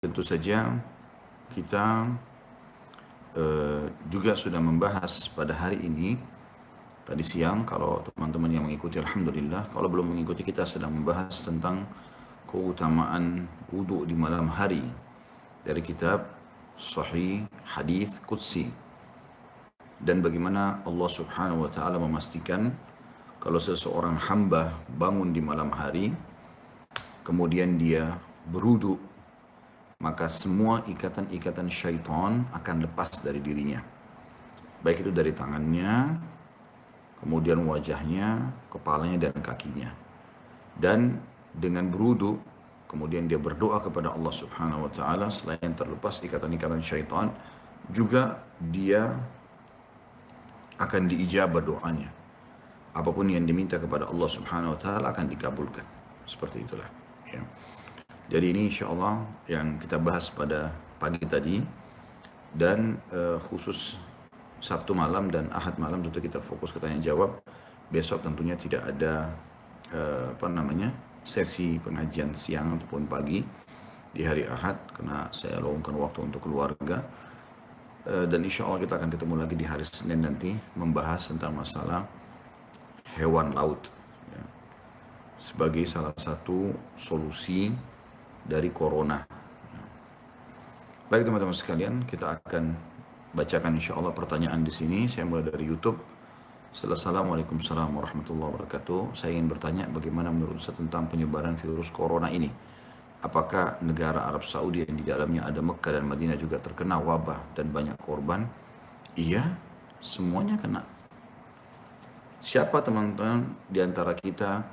tentu saja kita juga sudah membahas pada hari ini, tadi siang kalau teman-teman yang mengikuti Alhamdulillah, kalau belum mengikuti kita sedang membahas tentang keutamaan wudhu di malam hari dari kitab Sahih Hadis Qudsi dan bagaimana Allah Subhanahu wa taala memastikan kalau seseorang hamba bangun di malam hari kemudian dia berwudhu, maka semua ikatan-ikatan syaitan akan lepas dari dirinya. Baik itu dari tangannya, kemudian wajahnya, kepalanya dan kakinya. Dan dengan berwudu, kemudian dia berdoa kepada Allah Subhanahu wa taala, selain terlepas ikatan-ikatan syaitan, juga dia akan diijabah doanya. Apapun yang diminta kepada Allah Subhanahu wa taala akan dikabulkan. Seperti itulah, ya. Jadi ini insya Allah yang kita bahas pada pagi tadi, dan khusus Sabtu malam dan Ahad malam tentu kita fokus ke tanya jawab. Besok tentunya tidak ada sesi pengajian siang ataupun pagi di hari Ahad karena saya luangkan waktu untuk keluarga. Dan insya Allah kita akan ketemu lagi di hari Senin nanti membahas tentang masalah hewan laut, ya, sebagai salah satu solusi dari corona. Baik teman-teman sekalian, kita akan bacakan insya Allah pertanyaan di sini. Saya mulai dari YouTube. Assalamualaikum warahmatullahi wabarakatuh. Saya ingin bertanya bagaimana menurut Ustaz tentang penyebaran virus corona ini. Apakah negara Arab Saudi yang di dalamnya ada Mekah dan Madinah juga terkena wabah dan banyak korban? Iya, semuanya kena. Siapa teman-teman di antara kita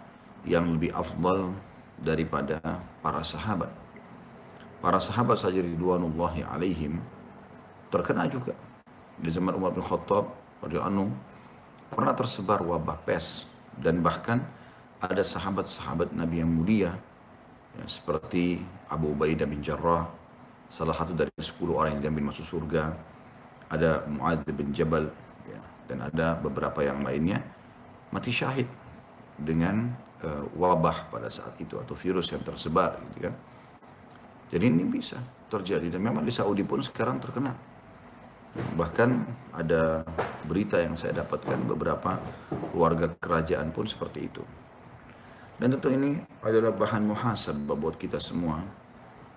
yang lebih afdal daripada para sahabat? Para sahabat saja ridwanullahi alaihim terkena juga. Di zaman Umar bin Khattab radhiyallahu anhu pernah tersebar wabah pes, dan bahkan ada sahabat-sahabat Nabi yang mulia, ya, seperti Abu Ubaidah bin Jarrah, salah satu dari 10 orang yang dijamin masuk surga. Ada Muadz bin Jabal, ya, dan ada beberapa yang lainnya mati syahid dengan wabah pada saat itu atau virus yang tersebar, gitu kan. Jadi ini bisa terjadi, dan memang di Saudi pun sekarang terkena. Bahkan ada berita yang saya dapatkan, beberapa keluarga kerajaan pun seperti itu. Dan tentu ini adalah bahan muhasabah buat kita semua.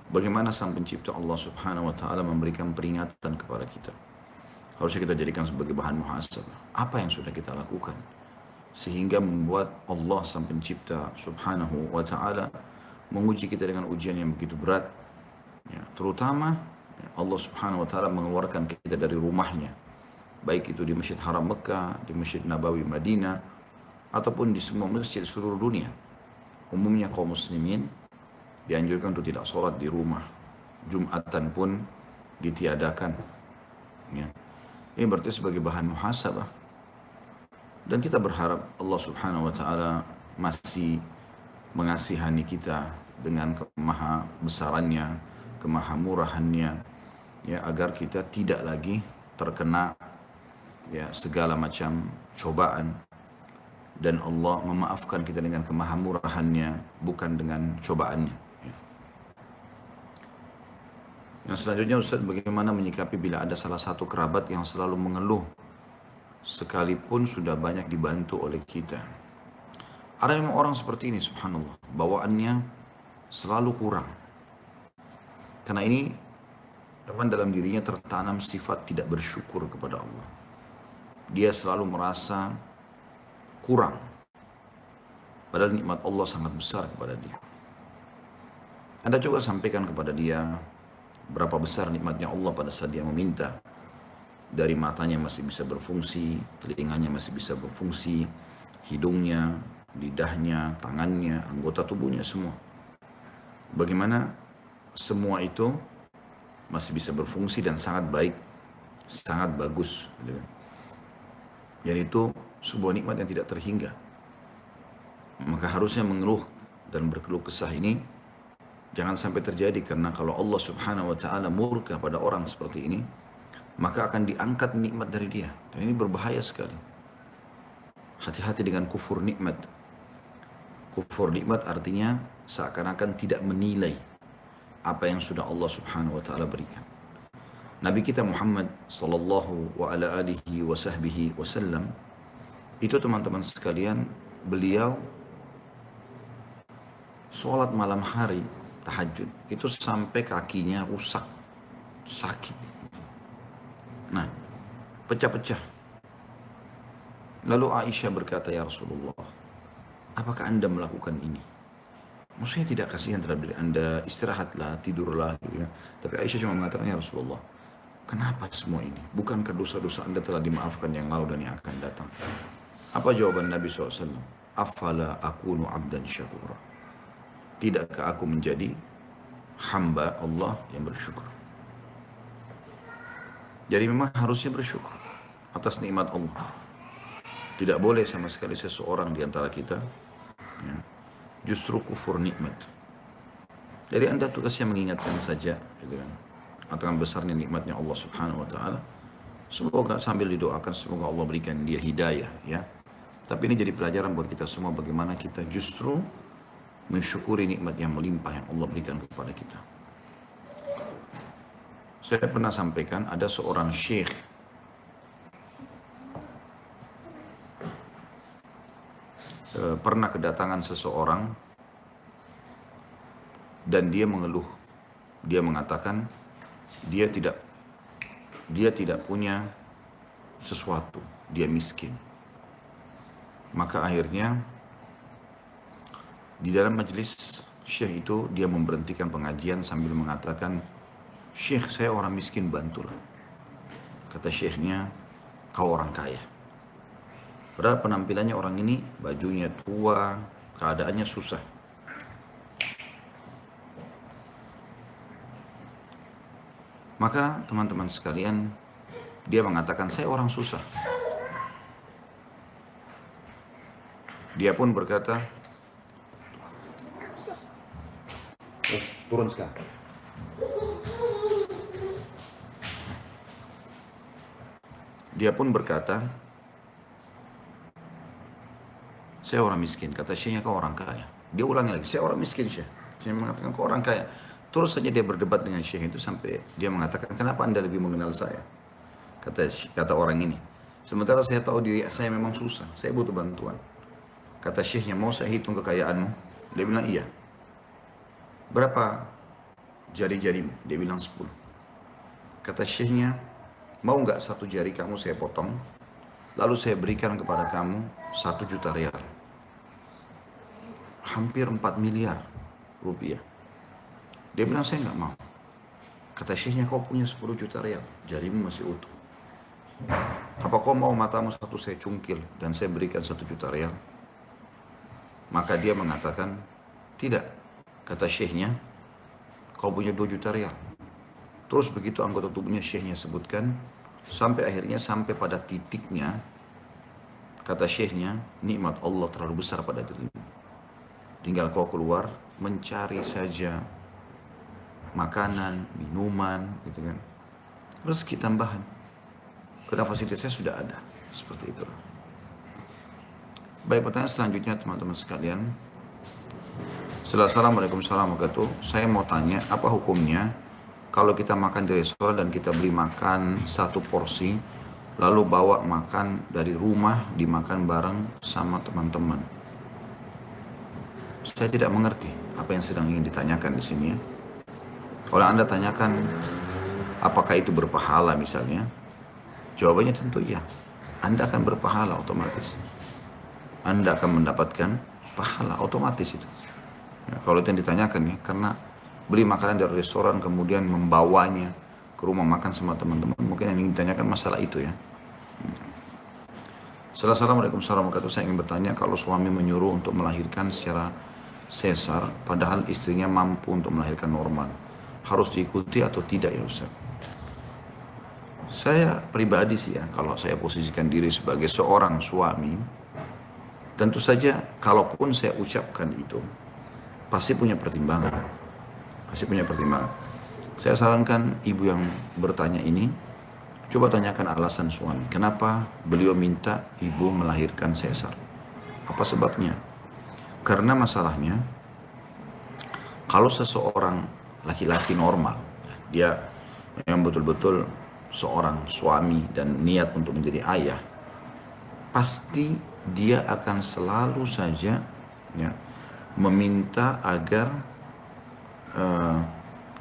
Bagaimana Sang Pencipta Allah Subhanahu wa taala memberikan peringatan kepada kita. Harusnya kita jadikan sebagai bahan muhasabah. Apa yang sudah kita lakukan sehingga membuat Allah Sang Pencipta Subhanahu wa taala menguji kita dengan ujian yang begitu berat, ya, terutama Allah Subhanahu wa taala mengeluarkan kita dari rumahnya, baik itu di Masjid Haram Mekah, di Masjid Nabawi Madinah, ataupun di semua masjid seluruh dunia. Umumnya kaum muslimin dianjurkan untuk tidak sholat di rumah. Jumatan pun ditiadakan, ya. Ini berarti sebagai bahan muhasabah. Dan kita berharap Allah Subhanahu wa taala masih mengasihani kita dengan kemaha besarannya, kemaha murahannya, ya, agar kita tidak lagi terkena, ya, segala macam cobaan, dan Allah memaafkan kita dengan kemaha murahannya, bukan dengan cobaannya, ya. Yang selanjutnya, Ustaz, bagaimana menyikapi bila ada salah satu kerabat yang selalu mengeluh sekalipun sudah banyak dibantu oleh kita? Ada memang orang seperti ini, subhanallah, bawaannya selalu kurang. Karena ini teman dalam dirinya tertanam sifat tidak bersyukur kepada Allah. Dia selalu merasa kurang, padahal nikmat Allah sangat besar kepada dia. Anda juga sampaikan kepada dia berapa besar nikmatnya Allah pada saat dia meminta. Dari matanya masih bisa berfungsi, telinganya masih bisa berfungsi, hidungnya, lidahnya, tangannya, anggota tubuhnya semua. Bagaimana semua itu masih bisa berfungsi dan sangat baik, sangat bagus, gitu. Dan itu sebuah nikmat yang tidak terhingga. Maka harusnya mengeluh dan berkeluh kesah ini jangan sampai terjadi, karena kalau Allah Subhanahu wa taala murka pada orang seperti ini, maka akan diangkat nikmat dari dia. Dan ini berbahaya sekali. Hati-hati dengan kufur nikmat. Kufur nikmat artinya seakan-akan tidak menilai apa yang sudah Allah Subhanahu wa taala berikan. Nabi kita Muhammad sallallahu wa ala alihi wa sahbihi wasallam itu teman-teman sekalian, beliau sholat malam hari tahajud itu sampai kakinya rusak, sakit. Nah, pecah-pecah. Lalu Aisyah berkata, ya Rasulullah, apakah anda melakukan ini? Maksudnya tidak kasihan terhadap diri anda, istirahatlah, tidurlah. Gitu ya. Tapi Aisyah cuma mengatakan, ya Rasulullah, kenapa semua ini? Bukankah dosa-dosa anda telah dimaafkan yang lalu dan yang akan datang? Apa jawaban Nabi SAW? Afala akunu abdan syakura. Tidakkah aku menjadi hamba Allah yang bersyukur? Jadi memang harusnya bersyukur atas nikmat Allah. Tidak boleh sama sekali seseorang di antara kita ya, justru kufur nikmat. Jadi anda tugasnya mengingatkan saja, gitu kan, akan besarnya nikmatnya Allah Subhanahu Wa Taala. Semoga sambil didoakan semoga Allah berikan dia hidayah, ya. Tapi ini jadi pelajaran buat kita semua bagaimana kita justru mensyukuri nikmat yang melimpah yang Allah berikan kepada kita. Saya pernah sampaikan ada seorang syekh pernah kedatangan seseorang dan dia mengeluh. Dia mengatakan dia tidak punya sesuatu, dia miskin. Maka akhirnya di dalam majelis syekh itu dia memberhentikan pengajian sambil mengatakan, "Syekh, saya orang miskin, bantulah." Kata syekhnya, "Kau orang kaya." Padahal penampilannya orang ini bajunya tua, keadaannya susah. Maka teman-teman sekalian, dia mengatakan, "Saya orang susah." Dia pun berkata, turun sekarang. Dia pun berkata, "Saya orang miskin." Kata syekhnya, "Kau orang kaya." Dia ulangi lagi, "Saya orang miskin, syekh." Saya mengatakan, "Kau orang kaya." Terus saja dia berdebat dengan syekh itu sampai dia mengatakan, "Kenapa anda lebih mengenal saya?" Kata orang ini, "Sementara saya tahu diri saya memang susah, saya butuh bantuan." Kata syekhnya, "Mau saya hitung kekayaanmu?" Dia bilang, "Iya." "Berapa jari-jarimu?" Dia bilang 10. Kata syekhnya, "Mau nggak satu jari kamu saya potong, lalu saya berikan kepada kamu 1 juta rial." Hampir 4 miliar rupiah. Dia bilang, "Saya nggak mau." Kata syekhnya, "Kau punya 10 juta rial, jarimu masih utuh. Apa kau mau matamu satu saya cungkil dan saya berikan 1 juta rial?" Maka dia mengatakan, "Tidak." Kata syekhnya, "Kau punya 2 juta rial." Terus begitu anggota tubuhnya syekhnya sebutkan, sampai pada titiknya, kata syekhnya, "Nikmat Allah terlalu besar pada dirimu. Tinggal kau keluar, mencari saja makanan, minuman, gitu kan. Rezeki tambahan. Karena fasilitasnya sudah ada." Seperti itu. Baik, pertanyaan selanjutnya teman-teman sekalian. Assalamualaikum warahmatullahi wabarakatuh. Saya mau tanya, apa hukumnya kalau kita makan di restoran dan kita beli makan 1 porsi, lalu bawa makan dari rumah, dimakan bareng sama teman-teman? Saya tidak mengerti apa yang sedang ingin ditanyakan di sini ya. Kalau Anda tanyakan, apakah itu berpahala misalnya? Jawabannya tentu iya. Anda akan berpahala otomatis. Anda akan mendapatkan pahala otomatis itu. Ya, kalau itu yang ditanyakan ya, karena beli makanan dari restoran kemudian membawanya ke rumah makan sama teman-teman, mungkin yang ingin ditanyakan masalah itu ya. Assalamualaikum warahmatullahi wabarakatuh. Saya ingin bertanya, kalau suami menyuruh untuk melahirkan secara sesar, padahal istrinya mampu untuk melahirkan normal, harus diikuti atau tidak ya Ustaz? Saya pribadi sih ya, kalau saya posisikan diri sebagai seorang suami, tentu saja kalaupun saya ucapkan itu, pasti punya pertimbangan. Pasti punya pertimbangan. Saya sarankan ibu yang bertanya ini, coba tanyakan alasan suami. Kenapa beliau minta ibu melahirkan sesar? Apa sebabnya? Karena masalahnya, kalau seseorang laki-laki normal. Dia memang betul-betul seorang suami dan niat untuk menjadi ayah, pasti dia akan selalu saja ya, meminta agar eh,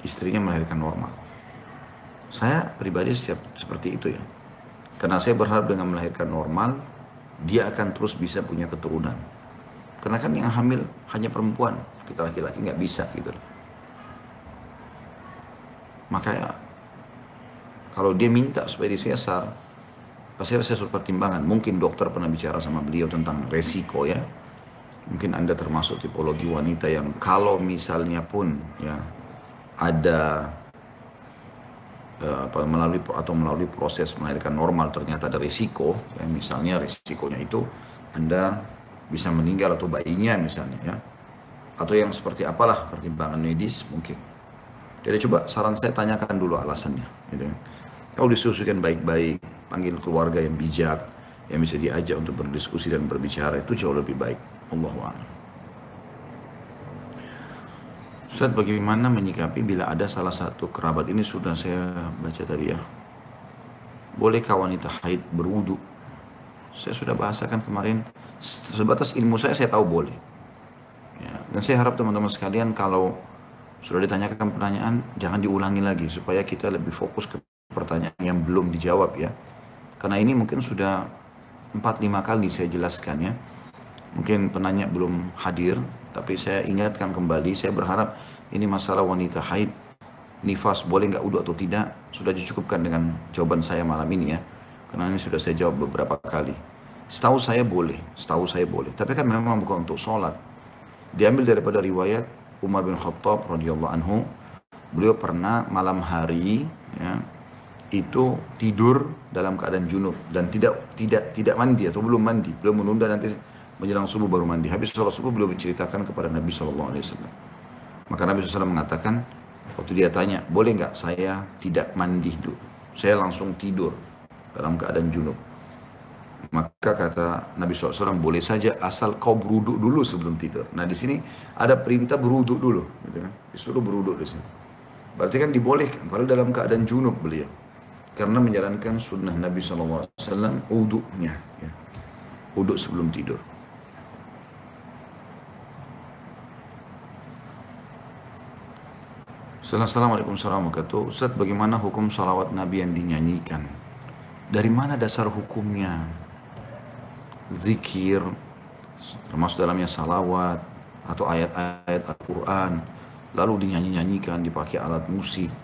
istrinya melahirkan normal. Saya pribadi seperti itu ya. Karena saya berharap dengan melahirkan normal, dia akan terus bisa punya keturunan. Karena kan yang hamil hanya perempuan, kita laki-laki nggak bisa gitu loh. Makanya kalau dia minta supaya disesar, pasti ada sesuatu pertimbangan. Mungkin dokter pernah bicara sama beliau tentang resiko ya. Mungkin Anda termasuk tipologi wanita yang kalau misalnya pun ya ada melalui proses melahirkan normal ternyata ada risiko, ya, misalnya risikonya itu Anda bisa meninggal atau bayinya misalnya ya, atau yang seperti apalah pertimbangan medis mungkin. Jadi coba saran saya tanyakan dulu alasannya, gitu ya. Kalau disusulkan baik-baik, panggil keluarga yang bijak, yang bisa diajak untuk berdiskusi dan berbicara, itu jauh lebih baik. Allahu a'lam. Ustaz, bagaimana menyikapi bila ada salah satu kerabat, ini sudah saya baca tadi ya. Bolehkah wanita haid berwudu? Saya sudah bahasakan kemarin, sebatas ilmu saya tahu boleh. Ya, dan saya harap teman-teman sekalian kalau sudah ditanyakan pertanyaan, jangan diulangi lagi supaya kita lebih fokus ke pertanyaan yang belum dijawab ya. Karena ini mungkin sudah 4-5 kali saya jelaskan ya. Mungkin penanya belum hadir, tapi saya ingatkan kembali, saya berharap ini masalah wanita haid, nifas boleh nggak wudu atau tidak, sudah dicukupkan dengan jawaban saya malam ini ya. Karena ini sudah saya jawab beberapa kali. Setahu saya boleh, Tapi kan memang bukan untuk sholat. Diambil daripada riwayat Umar bin Khattab radhiyallahu anhu, beliau pernah malam hari ya, itu tidur dalam keadaan junub dan tidak mandi atau belum mandi, belum menunda nanti menjelang subuh baru mandi. Habis sholat subuh beliau menceritakan kepada Nabi SAW. Maka Nabi SAW mengatakan, waktu dia tanya, boleh nggak saya tidak mandi dulu? Saya langsung tidur dalam keadaan junub. Maka kata Nabi SAW, boleh saja asal kau beruduk dulu sebelum tidur. Nah di sini ada perintah beruduk dulu, gitu kan? Disuruh beruduk di sini. Berarti kan dibolehkan, padahal dalam keadaan junub beliau. Karena menjalankan sunnah Nabi SAW, uduknya. Ya. Uduk sebelum tidur. Assalamualaikum warahmatullahi wabarakatuh. Ustaz, bagaimana hukum salawat Nabi yang dinyanyikan? Dari mana dasar hukumnya? Zikir, termasuk dalamnya salawat, atau ayat-ayat Al-Quran, lalu dinyanyi-nyanyikan, dipakai alat musik.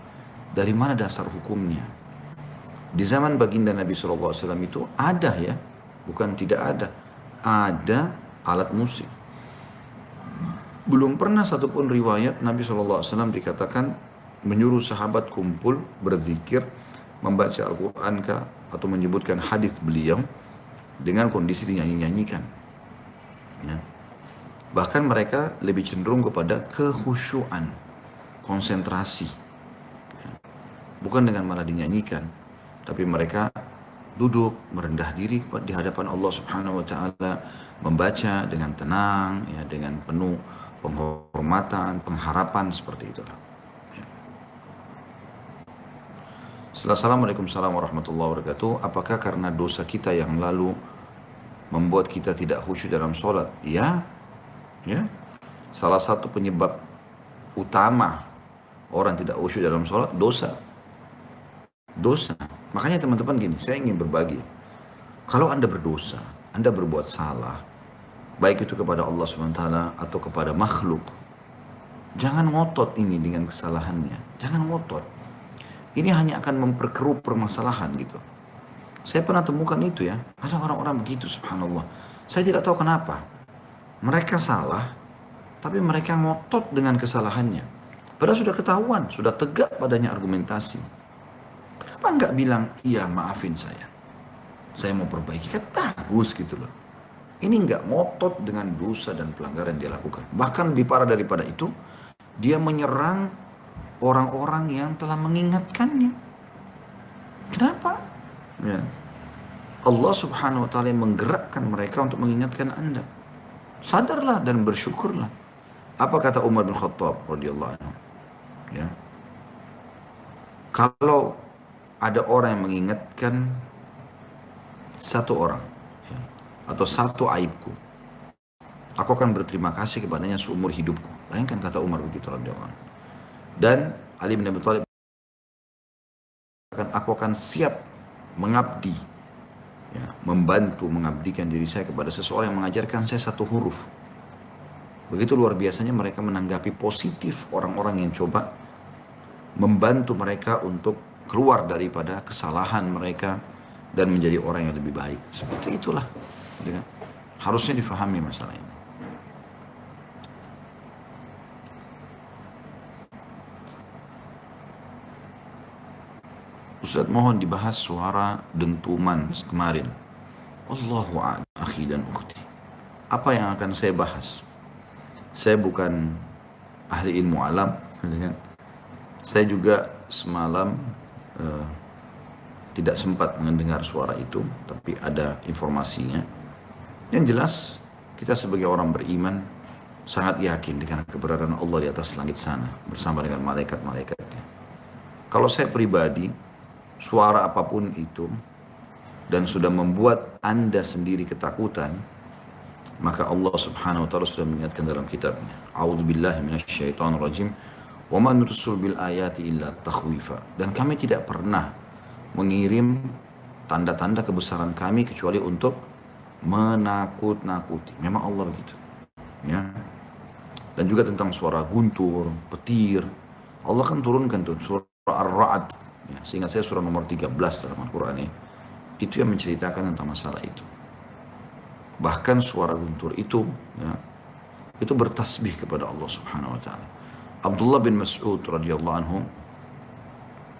Dari mana dasar hukumnya? Di zaman baginda Nabi SAW itu ada ya, bukan tidak ada. Ada alat musik. Belum pernah satupun riwayat Nabi SAW dikatakan menyuruh sahabat kumpul, berzikir, membaca Al-Quran atau menyebutkan hadis beliau dengan kondisi dinyanyi-nyanyikan. Ya. Bahkan mereka lebih cenderung kepada kekhusyuan, konsentrasi. Ya. Bukan dengan malah dinyanyikan, tapi mereka duduk merendah diri di hadapan Allah Subhanahu wa taala, membaca dengan tenang ya, dengan penuh penghormatan, pengharapan seperti itulah. Ya. Assalamualaikum warahmatullahi wabarakatuh. Apakah karena dosa kita yang lalu membuat kita tidak khusyuk dalam sholat? Ya, ya. Salah satu penyebab utama orang tidak khusyuk dalam sholat dosa. Makanya teman-teman gini, saya ingin berbagi. Kalau Anda berdosa, Anda berbuat salah, baik itu kepada Allah SWT atau kepada makhluk, jangan ngotot ini dengan kesalahannya. Jangan ngotot. Ini hanya akan memperkeruh permasalahan gitu. Saya pernah temukan itu ya. Ada orang-orang begitu, subhanallah. Saya tidak tahu kenapa. Mereka salah, tapi mereka ngotot dengan kesalahannya. Padahal sudah ketahuan, sudah tegak padanya argumentasi. Kenapa nggak bilang, iya maafin saya mau perbaiki, kan bagus gitu loh. Ini nggak ngotot dengan dosa dan pelanggaran dia lakukan. Bahkan lebih parah daripada itu, dia menyerang orang-orang yang telah mengingatkannya. Kenapa? Ya. Allah Subhanahu wa taala menggerakkan mereka untuk mengingatkan Anda. Sadarlah dan bersyukurlah. Apa kata Umar bin Khattab radhiyallahu anhu? Ya. Kalau ada orang yang mengingatkan satu orang, ya, atau satu aibku, aku akan berterima kasih kepadanya seumur hidupku. Bayangkan kata Umar begitu radhiyallahu anhu. Dan Ali bin Abi Thalib, aku akan siap mengabdi, ya, membantu mengabdikan diri saya kepada seseorang yang mengajarkan saya satu huruf. Begitu luar biasanya mereka menanggapi positif orang-orang yang coba membantu mereka untuk keluar daripada kesalahan mereka dan menjadi orang yang lebih baik. Seperti itulah, gitu kan? Harusnya difahami masalah ini. Ustaz, mohon dibahas suara dentuman kemarin. Allahu a'lam, akhi dan ukhti. Apa yang akan saya bahas? Saya bukan ahli ilmu alam, gitu kan? Saya juga semalam tidak sempat mendengar suara itu, tapi ada informasinya. Yang jelas, kita sebagai orang beriman sangat yakin dengan keberadaan Allah di atas langit sana bersama dengan malaikat-malaikatnya. Kalau saya pribadi, suara apapun itu dan sudah membuat Anda sendiri ketakutan, maka Allah Subhanahu wa taala sudah mengingatkan dalam kitabnya, A'udzubillahi minasyaitonirrajim, wa ma nursul bil ayati illa takhwifa. Dan kami tidak pernah mengirim tanda-tanda kebesaran kami kecuali untuk menakut-nakuti. Memang Allah begitu. Ya. Dan juga tentang suara guntur, petir. Allah kan turunkan tuh surah Ar-Ra'd. Ya, seingat saya surah nomor 13 dalam Al-Quran ini. Itu yang menceritakan tentang masalah itu. Bahkan suara guntur itu, ya, itu bertasbih kepada Allah Subhanahu wa taala. Abdullah bin Mas'ud radhiyallahu anhu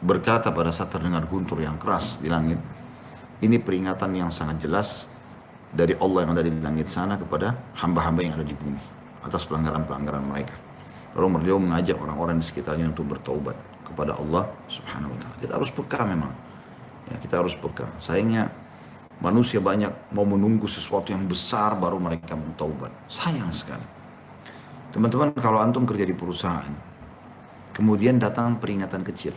berkata pada saat terdengar guntur yang keras di langit, ini peringatan yang sangat jelas dari Allah yang ada di langit sana kepada hamba-hamba yang ada di bumi atas pelanggaran-pelanggaran mereka. Lalu beliau mengajak orang-orang di sekitarnya untuk bertaubat kepada Allah Subhanahu wa taala. Kita harus peka memang. Ya, kita harus peka. Sayangnya manusia banyak mau menunggu sesuatu yang besar baru mereka bertaubat. Sayang sekali. Teman-teman, kalau antum kerja di perusahaan, kemudian datang peringatan kecil.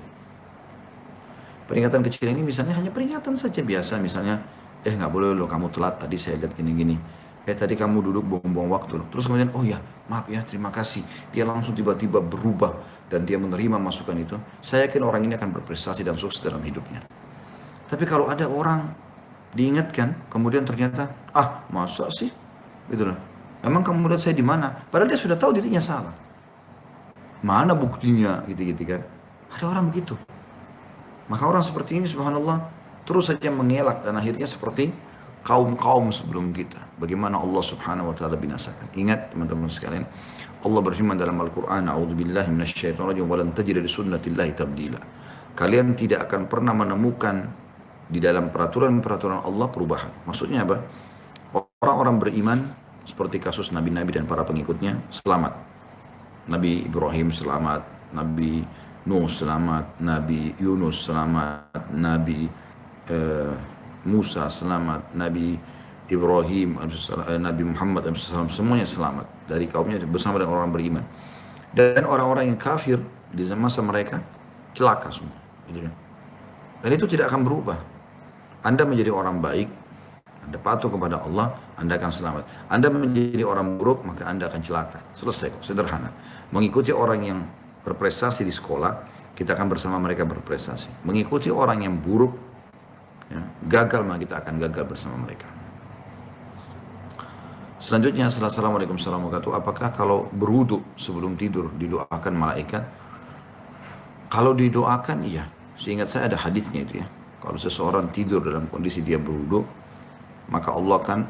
Peringatan kecil ini misalnya hanya peringatan saja biasa, misalnya, nggak boleh loh kamu telat, tadi saya lihat gini-gini. Tadi kamu duduk buang-buang waktu. Terus kemudian, oh ya, maaf ya, terima kasih. Dia langsung tiba-tiba berubah dan dia menerima masukan itu. Saya yakin orang ini akan berprestasi dan sukses dalam hidupnya. Tapi kalau ada orang diingatkan, kemudian ternyata, masa sih? Gitu loh. Emang kamu lihat saya di mana? Padahal dia sudah tahu dirinya salah. Mana buktinya? Gitu-gitu kan. Ada orang begitu. Maka orang seperti ini subhanallah terus saja mengelak dan akhirnya seperti kaum-kaum sebelum kita. Bagaimana Allah Subhanahu wa taala binasakan. Ingat teman-teman sekalian, Allah berfirman dalam Al-Qur'an, A'udzubillahi minasyaitonirrajim wa lan tajida li sunnatillahi tabdila. Kalian tidak akan pernah menemukan di dalam peraturan-peraturan Allah perubahan. Maksudnya apa? Orang-orang beriman seperti kasus nabi-nabi dan para pengikutnya selamat. Nabi Ibrahim selamat, Nabi Nuh selamat, Nabi Yunus selamat, Nabi Musa selamat, Nabi Ibrahim, Nabi Muhammad SAW, semuanya selamat dari kaumnya bersama dengan orang beriman. Dan orang-orang yang kafir di masa mereka celaka semua. Gitu kan. Dan itu tidak akan berubah. Anda menjadi orang baik, Anda patuh kepada Allah, Anda akan selamat. Anda menjadi orang buruk, maka Anda akan celaka. Selesai, sederhana. Mengikuti orang yang berprestasi di sekolah, kita akan bersama mereka berprestasi. Mengikuti orang yang buruk, ya, gagal, maka kita akan gagal bersama mereka. Selanjutnya, Assalamualaikum warahmatullahi wabarakatuh. Apakah kalau berwudu sebelum tidur didoakan malaikat? Kalau didoakan, iya. Seingat saya ada hadisnya itu ya. Kalau seseorang tidur dalam kondisi dia berwudu, maka Allah akan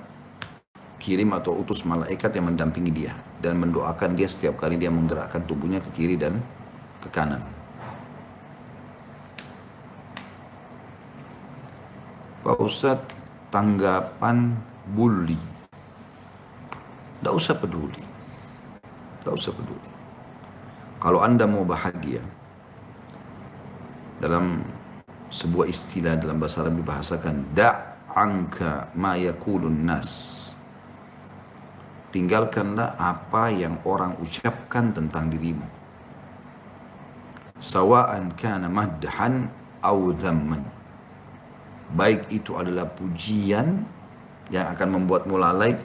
kirim atau utus malaikat yang mendampingi dia dan mendoakan dia setiap kali dia menggerakkan tubuhnya ke kiri dan ke kanan. Pak Ustadz, tanggapan bully. Tidak usah peduli. Tidak usah peduli. Kalau Anda mau bahagia, dalam sebuah istilah dalam bahasa Arab dibahasakan, da'anka ma yakulun nas. Tinggalkanlah apa yang orang ucapkan tentang dirimu. Sawa'an kana madhan au dhamman. Baik itu adalah pujian yang akan membuatmu lalai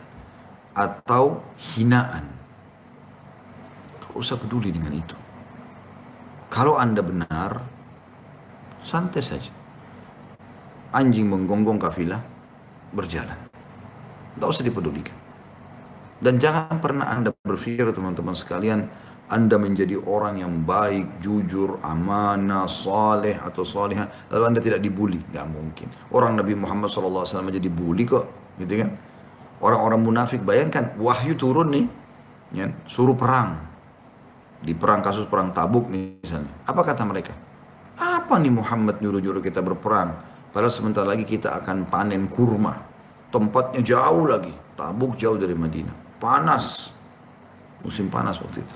atau hinaan. Tidak usah peduli dengan itu. Kalau Anda benar, santai saja. Anjing menggonggong kafilah, berjalan. Tidak usah dipedulikan. Dan jangan pernah Anda berpikir, teman-teman sekalian, Anda menjadi orang yang baik, jujur, amanah, saleh atau salihah, lalu Anda tidak dibully. Gak mungkin. Orang Nabi Muhammad SAW aja dibully kok, gitu kan? Orang-orang munafik, bayangkan wahyu turun nih, ya, suruh perang. Di perang, kasus perang Tabuk misalnya. Apa kata mereka? Apa nih Muhammad nyuruh-nyuruh kita berperang? Padahal sebentar lagi kita akan panen kurma. Tempatnya jauh lagi. Tabuk jauh dari Madinah. Panas. Musim panas waktu itu.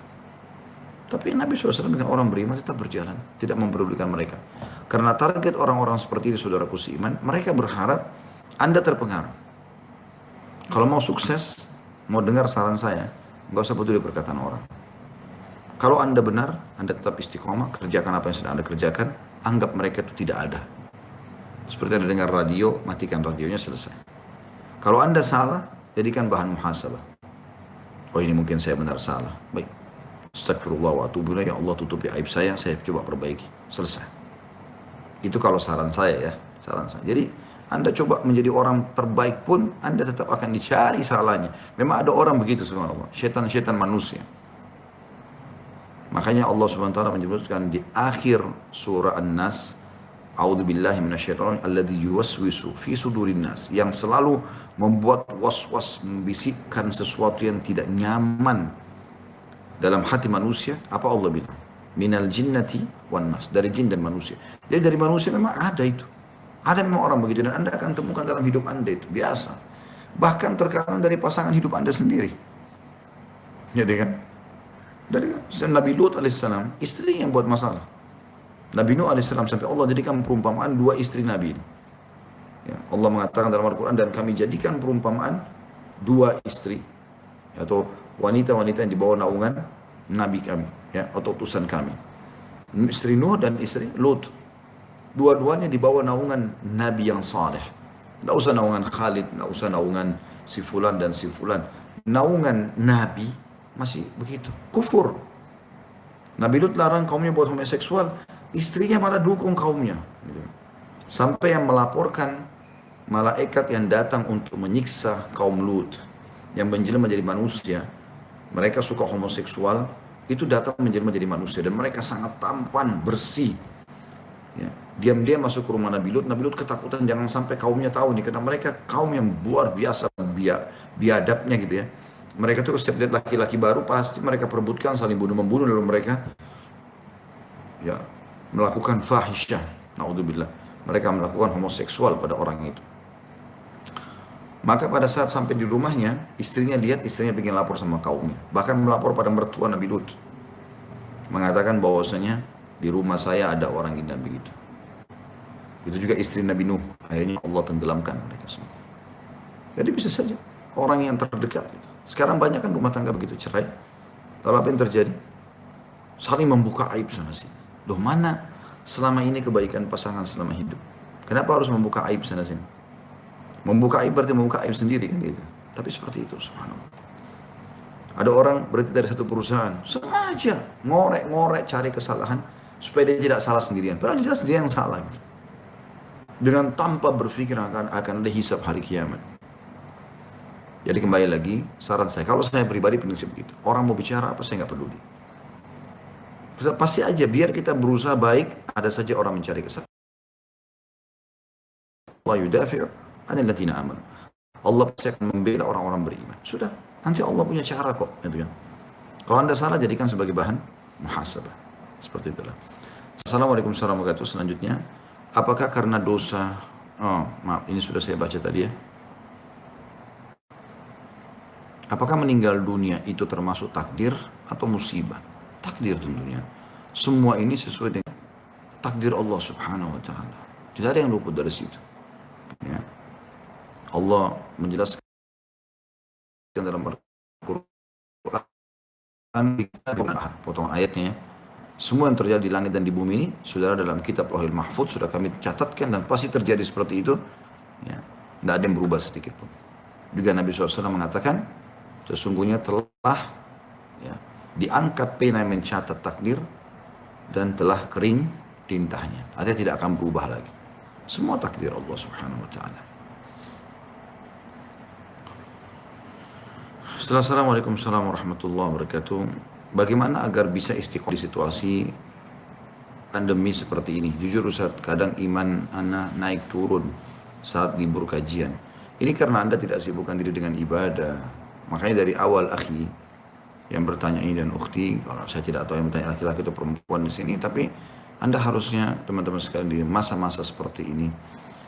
Tapi Nabi SAW dengan orang beriman tetap berjalan. Tidak mempedulikan mereka. Karena target orang-orang seperti ini, saudaraku seiman, mereka berharap Anda terpengaruh. Kalau mau sukses, mau dengar saran saya, nggak usah peduli perkataan orang. Kalau Anda benar, Anda tetap istiqomah, kerjakan apa yang sedang Anda kerjakan, anggap mereka itu tidak ada. Seperti Anda dengar radio, matikan radionya, selesai. Kalau Anda salah, jadikan bahan muhasabah. Oh, ini mungkin saya benar salah. Baik. Astagfirullah wa atubu ilaih, ya Allah tutupi aib saya coba perbaiki. Selesai. Itu kalau saran saya ya, saran saya. Jadi Anda coba menjadi orang terbaik pun, Anda tetap akan dicari salahnya. Memang ada orang begitu, subhanallah. Syaitan-syaitan manusia. Makanya Allah Subhanahu wa taala menyebutkan di akhir surah An-Nas, A'udzubillahi minasyaitonir alladzi yuwaswisu fi sudurin nas, yang selalu membuat was-was, membisikkan sesuatu yang tidak nyaman dalam hati manusia. Apa Allah bilang? Minal jinnati wan nas, dari jin dan manusia. Jadi dari manusia memang ada itu. Ada memang orang begitu dan Anda akan temukan dalam hidup Anda itu biasa. Bahkan terkadang dari pasangan hidup Anda sendiri. Jadi kan? Dari Nabi Lut alaihissalam, istrinya yang buat masalah. Nabi Nuh alaihissalam sampai Allah jadikan perumpamaan dua istri Nabi ini. Ya, Allah mengatakan dalam Al-Quran, dan kami jadikan perumpamaan dua istri atau wanita-wanita yang dibawa naungan Nabi kami, ya, atau utusan kami. Istri Nuh dan istri Lut. Dua-duanya dibawa naungan Nabi yang saleh. Tidak usah naungan Khalid, tidak usah naungan si fulan dan si fulan. Naungan Nabi masih begitu, kufur. Nabi Lut larang kaumnya buat homoseksual, istrinya malah dukung kaumnya. Sampai yang melaporkan malaikat yang datang untuk menyiksa kaum Lut, yang menjelma menjadi manusia, mereka suka homoseksual, itu datang menjelma menjadi manusia, dan mereka sangat tampan, bersih. Ya, diam-diam masuk ke rumah Nabi Lut ketakutan jangan sampai kaumnya tahu nih, karena mereka kaum yang luar biasa biadabnya gitu ya. Mereka tuh setiap lihat laki-laki baru pasti mereka perebutkan, saling bunuh-membunuh, lalu mereka ya melakukan fahisyah, naudzubillah. Mereka melakukan homoseksual pada orang itu. Maka pada saat sampai di rumahnya, istrinya lihat, istrinya bikin lapor sama kaumnya. Bahkan melapor pada mertua Nabi Lut. Mengatakan bahwasanya di rumah saya ada orang ini dan begitu. Itu juga istri Nabi Nuh. Akhirnya Allah tenggelamkan mereka semua. Jadi bisa saja orang yang terdekat itu. Sekarang banyak kan rumah tangga begitu cerai. Lalu apa yang terjadi? Saling membuka aib sana sini. Loh, mana selama ini kebaikan pasangan selama hidup? Kenapa harus membuka aib sana sini? Membuka aib berarti membuka aib sendiri kan gitu. Tapi seperti itu, subhanallah. Ada orang berarti dari satu perusahaan sengaja ngorek-ngorek cari kesalahan supaya dia tidak salah sendirian. Padahal jelas dia yang salah. Gitu. Dengan tanpa berpikir akan ada hisab hari kiamat. Jadi kembali lagi, saran saya, kalau saya pribadi prinsip gitu, orang mau bicara apa saya nggak peduli. Pasti aja biar kita berusaha baik, ada saja orang mencari kesalahan. Allah yudafi'u 'anil ladzina amanu. Allah pasti akan membela orang-orang beriman. Sudah, nanti Allah punya cara kok, gitu kan. Kalau Anda salah, jadikan sebagai bahan muhasabah. Seperti itulah. Assalamualaikum warahmatullahi wabarakatuh. Selanjutnya, apakah karena dosa, maaf, ini sudah saya baca tadi ya. Apakah meninggal dunia itu termasuk takdir atau musibah? Takdir tentunya. Semua ini sesuai dengan takdir Allah Subhanahu wa taala. Tidak ada yang luput dari situ. Ya. Allah menjelaskan dalam Al-Quran, potong ayatnya ya. Semua yang terjadi di langit dan di bumi ini, saudara, dalam kitab Lauhul Mahfuz sudah kami catatkan dan pasti terjadi seperti itu. Ya, tidak ada yang berubah sedikit pun. Juga Nabi SAW mengatakan, sesungguhnya telah ya, diangkat pena yang mencatat takdir dan telah kering tintanya. Artinya tidak akan berubah lagi. Semua takdir Allah Subhanahu wa taala. Setelah Assalamualaikum warahmatullahi wabarakatuh. Bagaimana agar bisa istiqomah di situasi pandemi seperti ini? Jujur Ustaz, kadang iman ana naik turun saat libur kajian. Ini karena Anda tidak sibukkan diri dengan ibadah. Makanya dari awal akhi yang bertanya ini dan ukhti, kalau saya tidak tahu yang bertanya laki-laki atau perempuan di sini, tapi Anda harusnya teman-teman sekalian di masa-masa seperti ini,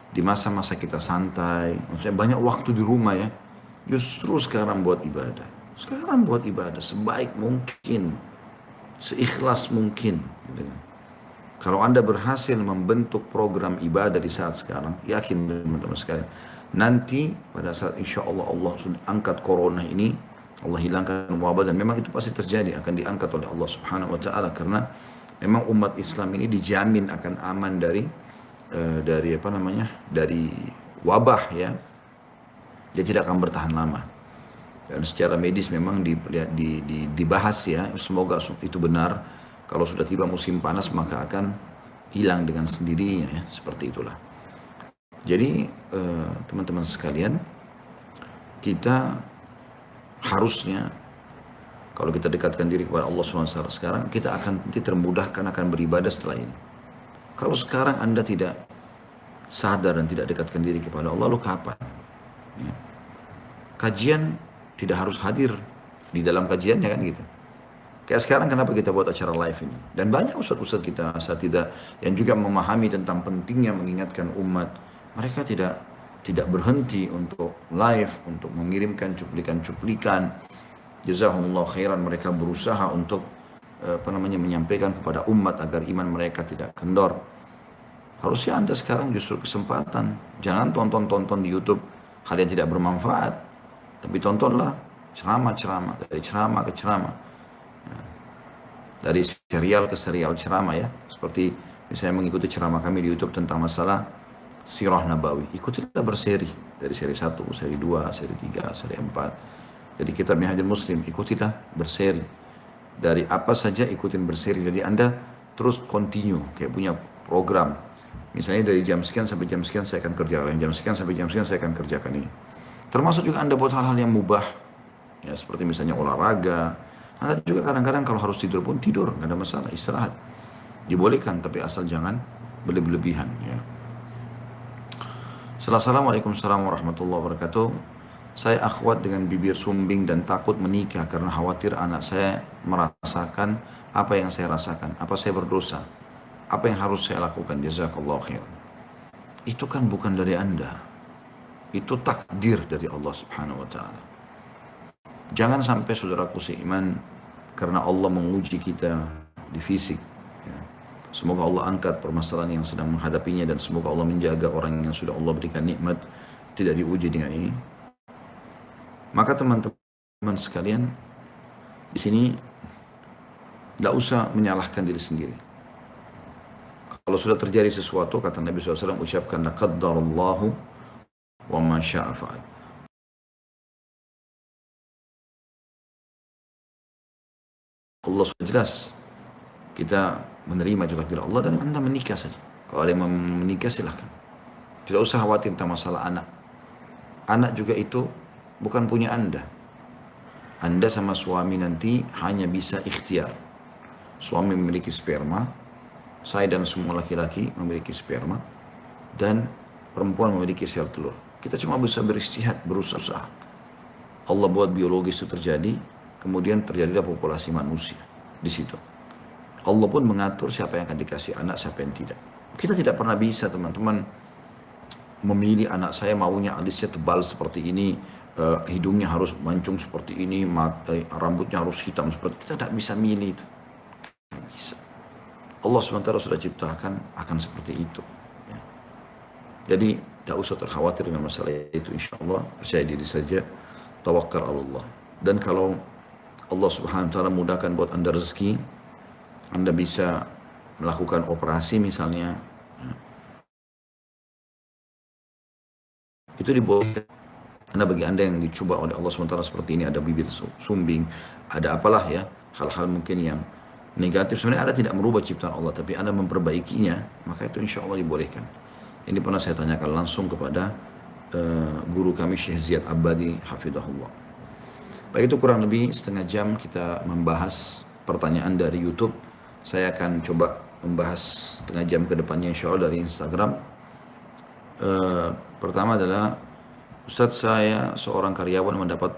di masa-masa kita santai, maksudnya banyak waktu di rumah ya, justru sekarang buat ibadah. Sekarang buat ibadah sebaik mungkin, seikhlas mungkin. Gitu kan. Kalau Anda berhasil membentuk program ibadah di saat sekarang, yakin teman-teman sekalian, nanti pada saat insya Allah Allah sudah angkat corona ini, Allah hilangkan wabah, dan memang itu pasti terjadi, akan diangkat oleh Allah Subhanahu wa taala, karena memang umat Islam ini dijamin akan aman dari dari wabah ya. Dia tidak akan bertahan lama. Dan secara medis memang dibahas ya, semoga itu benar. Kalau sudah tiba musim panas maka akan hilang dengan sendirinya ya, seperti itulah. Jadi teman-teman sekalian, kita harusnya kalau kita dekatkan diri kepada Allah SWT sekarang, kita akan nanti termudahkan akan beribadah setelah ini. Kalau sekarang Anda tidak sadar dan tidak dekatkan diri kepada Allah, lalu kapan? Ya. Kajian tidak harus hadir di dalam kajiannya kan gitu. Kayak sekarang kenapa kita buat acara live ini? Dan banyak ustadz-ustadz kita asatidzah yang juga memahami tentang pentingnya mengingatkan umat. Mereka tidak berhenti untuk live, untuk mengirimkan cuplikan-cuplikan. Jazakumullah khairan, mereka berusaha untuk menyampaikan kepada umat agar iman mereka tidak kendor. Harusnya Anda sekarang justru kesempatan. Jangan tonton-tonton di YouTube hal yang tidak bermanfaat. Tapi tontonlah ceramah-ceramah, dari ceramah ke ceramah. Dari serial ke serial ceramah ya. Seperti misalnya mengikuti ceramah kami di YouTube tentang masalah Sirah Nabawi. Ikutilah berseri. Dari seri 1, seri 2, seri 3, seri 4. Jadi kitab Minhajul Muslim, ikutilah berseri. Dari apa saja ikutin berseri. Jadi Anda terus continue, kayak punya program. Misalnya dari jam sekian sampai jam sekian saya akan kerjakan. Jam sekian sampai jam sekian saya akan kerjakan ini. Termasuk juga Anda buat hal-hal yang mubah. Ya, seperti misalnya olahraga. Anda juga kadang-kadang kalau harus tidur pun tidur, nggak ada masalah, istirahat. Dibolehkan, tapi asal jangan berlebihan. Ya. Assalamualaikum warahmatullahi wabarakatuh. Saya akhwat dengan bibir sumbing dan takut menikah karena khawatir anak saya merasakan apa yang saya rasakan. Apa saya berdosa? Apa yang harus saya lakukan? Jazakallahu khairan. Itu kan bukan dari Anda. Itu takdir dari Allah Subhanahu wa taala. Jangan sampai saudaraku seiman, karena Allah menguji kita di fisik. Ya. Semoga Allah angkat permasalahan yang sedang menghadapinya, dan semoga Allah menjaga orang yang sudah Allah berikan nikmat tidak diuji dengan ini. Maka teman-teman sekalian, di sini tidak usah menyalahkan diri sendiri. Kalau sudah terjadi sesuatu, kata Nabi SAW, ucapkanlah qaddarallahu wa ma syaa fa'al. Allah sudah jelas, kita menerima itu takdir Allah dan Anda menikah saja. Kalau ada yang menikah silahkan. Tidak usah khawatir tentang masalah anak. Anak juga itu bukan punya Anda. Anda sama suami nanti hanya bisa ikhtiar. Suami memiliki sperma, saya dan semua laki-laki memiliki sperma, dan perempuan memiliki sel telur. Kita cuma bisa beristihad, berusaha. Allah buat biologis itu terjadi, kemudian terjadilah populasi manusia di situ. Allah pun mengatur siapa yang akan dikasih anak, siapa yang tidak. Kita tidak pernah bisa teman-teman memilih anak saya maunya alisnya tebal seperti ini, hidungnya harus mancung seperti ini, rambutnya harus hitam seperti itu. Kita tidak bisa milih itu. Tidak bisa. Allah SWT sudah ciptakan akan seperti itu. Ya. Jadi tidak usah terkhawatir dengan masalah itu. Insya Allah percaya diri saja, tawakkal Allah. Dan kalau Allah Subhanahu wa taala mudahkan buat Anda rezeki, Anda bisa melakukan operasi misalnya, itu dibolehkan. Karena bagi Anda yang dicoba oleh Allah SWT seperti ini, ada bibir sumbing, ada apalah ya, hal-hal mungkin yang negatif. Sebenarnya Anda tidak merubah ciptaan Allah, tapi Anda memperbaikinya, maka itu insya Allah dibolehkan. Ini pernah saya tanyakan langsung kepada guru kami Syekh Ziyad Abadi, hafidhahullah. Baik, itu kurang lebih setengah jam kita membahas pertanyaan dari YouTube. Saya akan coba membahas setengah jam ke depannya insya Allah dari Instagram. Pertama adalah, Ustadz, saya seorang karyawan mendapat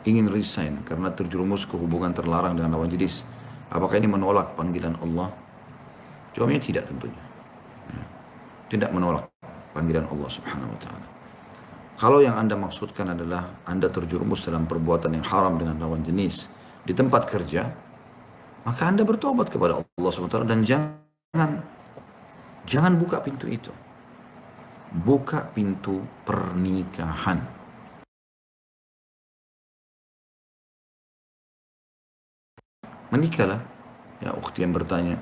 ingin resign karena terjerumus ke hubungan terlarang dengan lawan jenis. Apakah ini menolak panggilan Allah? Jawabnya tidak tentunya. Ya, tidak menolak panggilan Allah Subhanahu wa taala. Kalau yang Anda maksudkan adalah Anda terjerumus dalam perbuatan yang haram dengan lawan jenis di tempat kerja, maka Anda bertobat kepada Allah Subhanahu wa taala dan jangan buka pintu itu. Buka pintu pernikahan. Menikahlah, ya ukhti yang bertanya.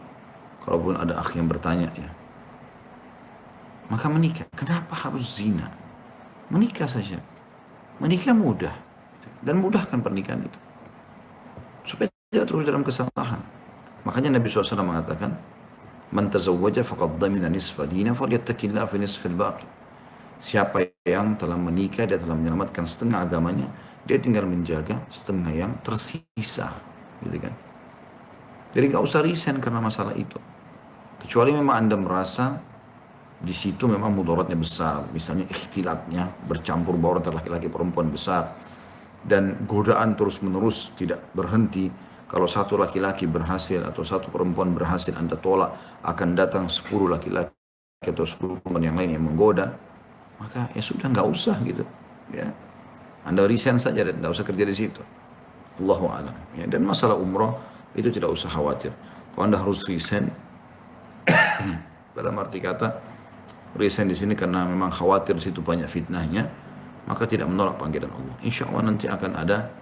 Kalaupun ada akh yang bertanya ya. Maka menikah. Kenapa harus zina? Menikah saja. Menikah mudah. Dan mudahkan pernikahan itu. Supaya tidak terus dalam kesalahan. Makanya Nabi SAW mengatakan, Man tazawwaja faqad dhamina nisfa dina falyattaqillaha fi nisfil baqi. Siapa yang telah menikah, dia telah menyelamatkan setengah agamanya, dia tinggal menjaga setengah yang tersisa. Gitu kan? Jadi gak usah resign karena masalah itu. Kecuali memang Anda merasa di situ memang mudaratnya besar. Misalnya ikhtilatnya, bercampur baur antara laki-laki perempuan besar. Dan godaan terus menerus tidak berhenti. Kalau satu laki-laki berhasil atau satu perempuan berhasil, Anda tolak, akan datang 10 laki-laki atau 10 perempuan yang lain yang menggoda. Maka ya sudah, nggak usah gitu. Ya, Anda resign saja dan nggak usah kerja di situ. Allahu a'lam. Ya, dan masalah umroh itu tidak usah khawatir. Kalau Anda harus resign, dalam arti kata resign di sini karena memang khawatir di situ banyak fitnahnya, maka tidak menolak panggilan Allah. Insya Allah nanti akan ada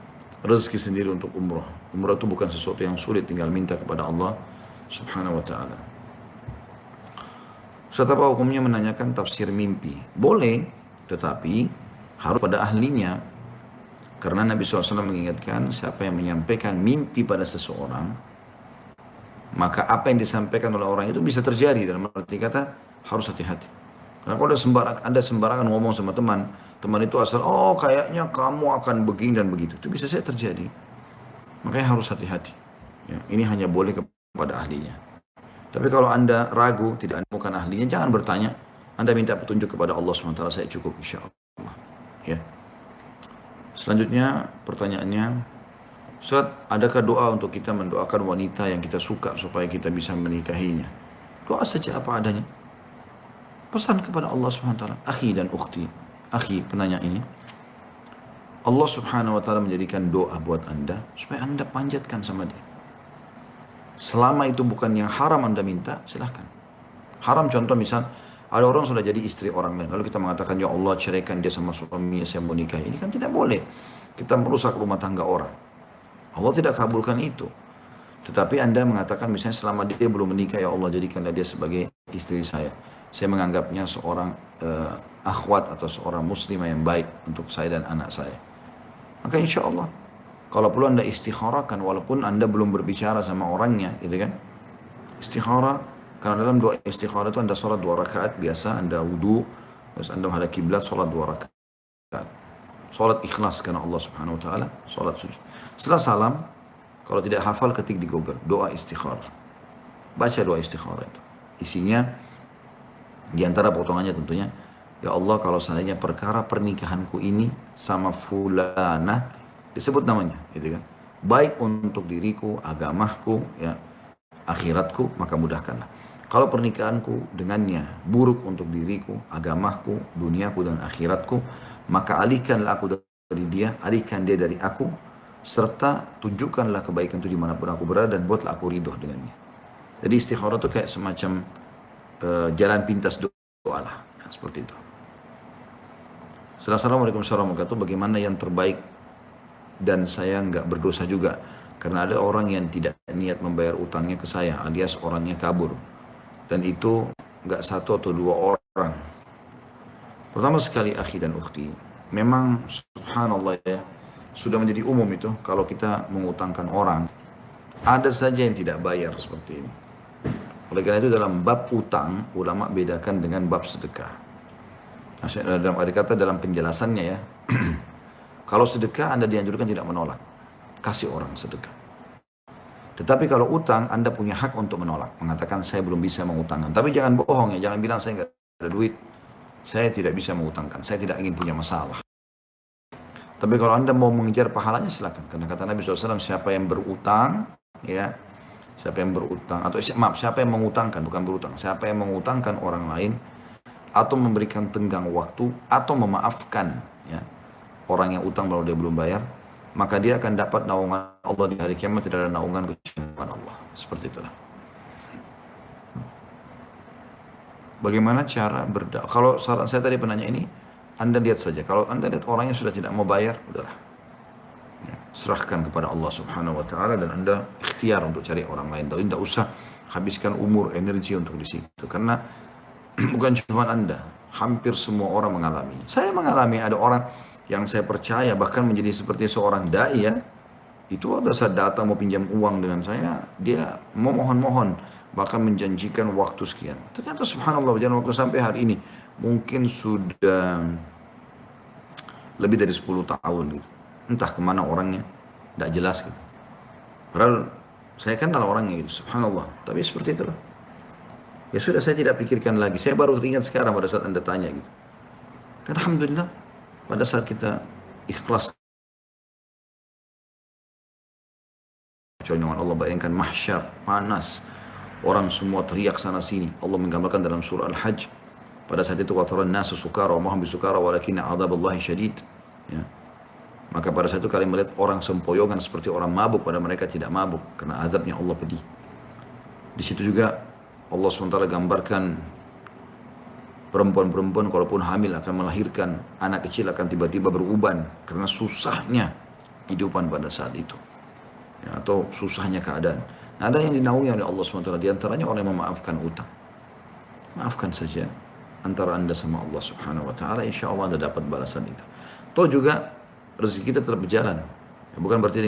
rezeki sendiri untuk umroh. Umroh itu bukan sesuatu yang sulit, tinggal minta kepada Allah Subhanahu wa taala. Ustaz, apa hukumnya menanyakan tafsir mimpi? Boleh, tetapi harus pada ahlinya. Karena Nabi SAW mengingatkan, siapa yang menyampaikan mimpi pada seseorang, maka apa yang disampaikan oleh orang itu bisa terjadi. Dalam arti kata, harus hati-hati. Karena kalau Anda sembarangan ngomong sama teman itu asal, oh kayaknya kamu akan begini dan begitu. Itu bisa saja terjadi. Makanya harus hati-hati. Ya, ini hanya boleh kepada ahlinya. Tapi kalau Anda ragu, tidak bukan ahlinya, jangan bertanya. Anda minta petunjuk kepada Allah SWT, saya cukup insya Allah. Ya. Selanjutnya pertanyaannya, Ustaz, adakah doa untuk kita mendoakan wanita yang kita suka supaya kita bisa menikahinya? Doa saja apa adanya. Pesan kepada Allah SWT. Akhi dan ukhti, akhi penanya ini, Allah Subhanahu wa taala menjadikan doa buat Anda supaya Anda panjatkan sama dia. Selama itu bukan yang haram Anda minta, silahkan. Haram contoh misal, ada orang sudah jadi istri orang lain, lalu kita mengatakan, ya Allah ceraikan dia sama suaminya, saya mau nikah. Ini kan tidak boleh. Kita merusak rumah tangga orang. Allah tidak kabulkan itu. Tetapi Anda mengatakan misalnya selama dia belum menikah, ya Allah jadikanlah dia sebagai istri saya. Saya menganggapnya seorang akhwat atau seorang muslimah yang baik untuk saya dan anak saya. Maka insya Allah, kalau perlu Anda istikharahkan walaupun Anda belum berbicara sama orangnya, gitu kan? Istikharah, karena dalam doa istikharah itu Anda sholat 2 rakaat biasa, Anda wudu, terus Anda menghadap kiblat, sholat 2 rakaat. Sholat ikhlas karena Allah Subhanahu wa taala, sholat sujud. Setelah salam, kalau tidak hafal ketik di Google, doa istikharah. Baca doa istikharah itu. Isinya di antara potongannya tentunya, ya Allah kalau seandainya perkara pernikahanku ini sama fulana, disebut namanya, gitu kan, baik untuk diriku, agamaku, ya, akhiratku, maka mudahkanlah. Kalau pernikahanku dengannya buruk untuk diriku, agamaku, duniaku dan akhiratku, maka alihkanlah aku dari dia, alihkan dia dari aku, serta tunjukkanlah kebaikan itu dimanapun aku berada dan buatlah aku ridho dengannya. Jadi istikharah itu kayak semacam jalan pintas doa lah, ya, seperti itu. Assalamualaikum warahmatullahi wabarakatuh. Bagaimana yang terbaik dan saya nggak berdosa juga Karena ada orang yang tidak niat membayar utangnya ke saya, alias orangnya kabur. Dan itu nggak satu atau dua orang. Pertama sekali akhi dan ukhti, memang subhanallah ya, sudah menjadi umum itu kalau kita mengutangkan orang, ada saja yang tidak bayar seperti ini. Oleh karena itu dalam bab utang, ulama bedakan dengan bab sedekah. Maksudnya dalam arti kata dalam penjelasannya ya, kalau sedekah Anda dianjurkan tidak menolak, kasih orang sedekah. Tetapi kalau utang Anda punya hak untuk menolak, mengatakan saya belum bisa mengutangkan. Tapi jangan bohong ya, jangan bilang saya nggak ada duit, saya tidak bisa mengutangkan, saya tidak ingin punya masalah. Tapi kalau Anda mau mengejar pahalanya silakan. Karena kata Nabi SAW, siapa yang berutang, ya, siapa yang berutang, atau maaf, siapa yang mengutangkan, bukan berutang, siapa yang mengutangkan orang lain, atau memberikan tenggang waktu, atau memaafkan, ya, orang yang utang kalau dia belum bayar, maka dia akan dapat naungan Allah di hari kiamat, tidak ada naungan kecuali Allah. Seperti itulah. Bagaimana cara berdakwah? Kalau saran saya tadi penanya ini, Anda lihat saja. Kalau Anda lihat orangnya sudah tidak mau bayar, udahlah. Ya, serahkan kepada Allah Subhanahu Wa Taala dan Anda ikhtiar untuk cari orang lain. Tapi tidak usah habiskan umur, energi untuk di situ. Karena bukan cuma Anda, hampir semua orang mengalami. Saya mengalami ada orang yang saya percaya bahkan menjadi seperti seorang dai ya. Itu ada saat datang mau pinjam uang dengan saya, dia mau mohon-mohon, bahkan menjanjikan waktu sekian. Ternyata subhanallah, berjalan waktu sampai hari ini, mungkin sudah lebih dari 10 tahun gitu. Entah kemana orangnya, tidak jelas gitu. Padahal saya kenal orangnya gitu, subhanallah. Tapi seperti itulah. Ya sudah, saya tidak pikirkan lagi. Saya baru teringat sekarang pada saat Anda tanya gitu. Dan alhamdulillah, pada saat kita ikhlas dengan Allah, bayangkan mahsyar, panas. Orang semua teriak sana sini. Allah menggambarkan dalam surah Al-Hajj. Pada saat itu, wataran nasu sukara wa mahum bisukara walakinna adzaballahi syadid. Ya. Maka pada saat itu kalian melihat orang sempoyongan seperti orang mabuk, pada mereka tidak mabuk. Karena azabnya Allah pedih. Di situ juga Allah SWT gambarkan perempuan-perempuan kalaupun hamil akan melahirkan. Anak kecil akan tiba-tiba beruban. Karena susahnya kehidupan pada saat itu. Ya, atau susahnya keadaan. Nah, ada yang dinaungi oleh Allah SWT, di antaranya orang yang memaafkan utang. Maafkan saja antara Anda sama Allah Subhanahu wa taala, insya Allah Anda dapat balasan itu. Toh juga rezeki kita tetap berjalan. Ya, bukan berarti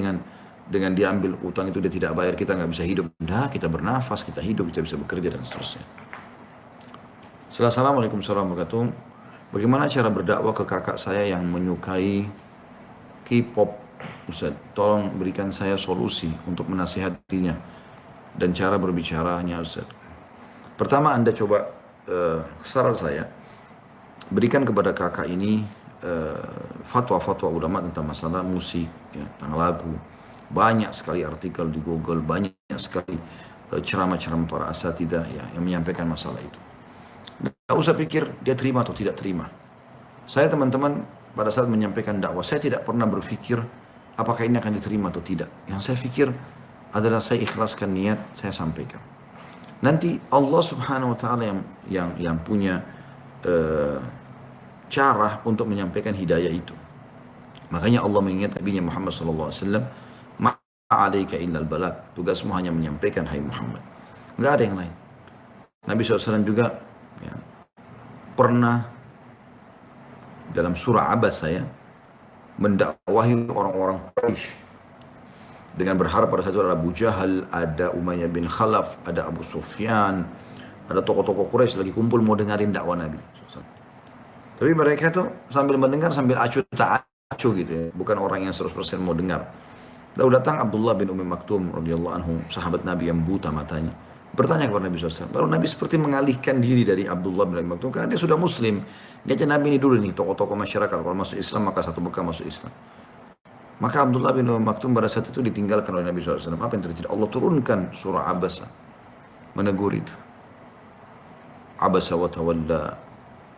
dengan diambil utang itu dia tidak bayar, kita nggak bisa hidup. Nah, kita bernafas, kita hidup, kita bisa bekerja dan seterusnya. Assalamualaikum warahmatullahi wabarakatuh. Bagaimana cara berdakwah ke kakak saya yang menyukai K-pop? Ustaz, tolong berikan saya solusi untuk menasihatinya dan cara berbicaranya, Ustaz. Pertama, Anda coba, saran saya, berikan kepada kakak ini fatwa-fatwa ulama tentang masalah musik, ya, tentang lagu. Banyak sekali artikel di Google, banyak sekali ceramah-ceramah para asatidzah ya, yang menyampaikan masalah itu. Tidak usah pikir dia terima atau tidak terima. Saya teman-teman pada saat menyampaikan dakwah, saya tidak pernah berpikir apakah ini akan diterima atau tidak. Yang saya pikir adalah saya ikhlaskan niat, saya sampaikan. Nanti Allah Subhanahu wa taala yang punya cara untuk menyampaikan hidayah itu. Makanya Allah mengingat Nabi Muhammad sallallahu alaihi wasallam, "Ma'alaika illal balag." Tugasmu hanya menyampaikan, hai Muhammad. Enggak ada yang lain. Nabi SAW juga ya, pernah dalam surah Abasa ya, mendakwahi orang-orang Quraisy dengan berharap pada saat itu ada Abu Jahal, ada Umayyah bin Khalaf, ada Abu Sufyan, ada tokoh-tokoh Quraisy lagi kumpul mau dengerin dakwah Nabi. Tapi mereka tuh sambil mendengar sambil acuh tak acuh gitu ya, bukan orang yang 100% mau dengar. Lalu datang Abdullah bin Umi Maktum radhiyallahu anhu, sahabat Nabi yang buta matanya, bertanya kepada Nabi SAW. Lalu Nabi seperti mengalihkan diri dari Abdullah bin Umi Maktum karena dia sudah Muslim. Dia aja Nabi ini dulu nih, tokoh-tokoh masyarakat. Kalau masuk Islam maka satu bekal masuk Islam. Maka Abdullah bin Umi Maktum pada saat itu ditinggalkan oleh Nabi SAW. Apa yang terjadi? Allah turunkan surah Abasa, menegur itu. Abasa wa tawalla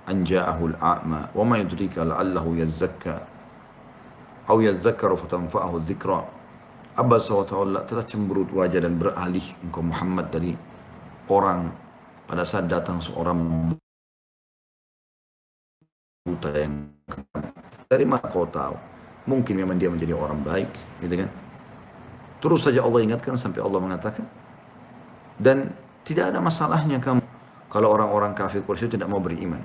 an ja'ahul a'ma wa ma yudrika la'allahu yazzakka aw yadzakkaru fatanfa'ahu dzikra. Abasa wa tawalla, telah cemberut wajah dan beralih engkau Muhammad dari orang pada saat datang seorang buta yang dari mana kau tahu? Mungkin memang dia menjadi orang baik, gitu kan? Terus saja Allah ingatkan sampai Allah mengatakan, dan tidak ada masalahnya kamu kalau orang-orang kafir Quraisy itu tidak mau beriman.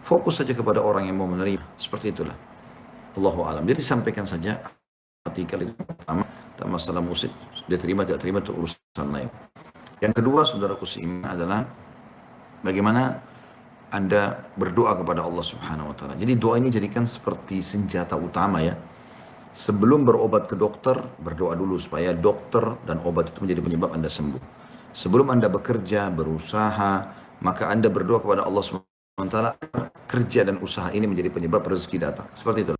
Fokus saja kepada orang yang mau menerima. Seperti itulah. Allahu alam. Jadi sampaikan saja artikel itu pertama, tentang masalah musik. Dia terima tidak terima itu urusan lain. Yang kedua, saudaraku seiman, adalah bagaimana Anda berdoa kepada Allah Subhanahu wa taala. Jadi doa ini jadikan seperti senjata utama ya. Sebelum berobat ke dokter, berdoa dulu supaya dokter dan obat itu menjadi penyebab Anda sembuh. Sebelum Anda bekerja, berusaha, maka Anda berdoa kepada Allah Subhanahu wa taala, kerja dan usaha ini menjadi penyebab rezeki datang. Seperti itu.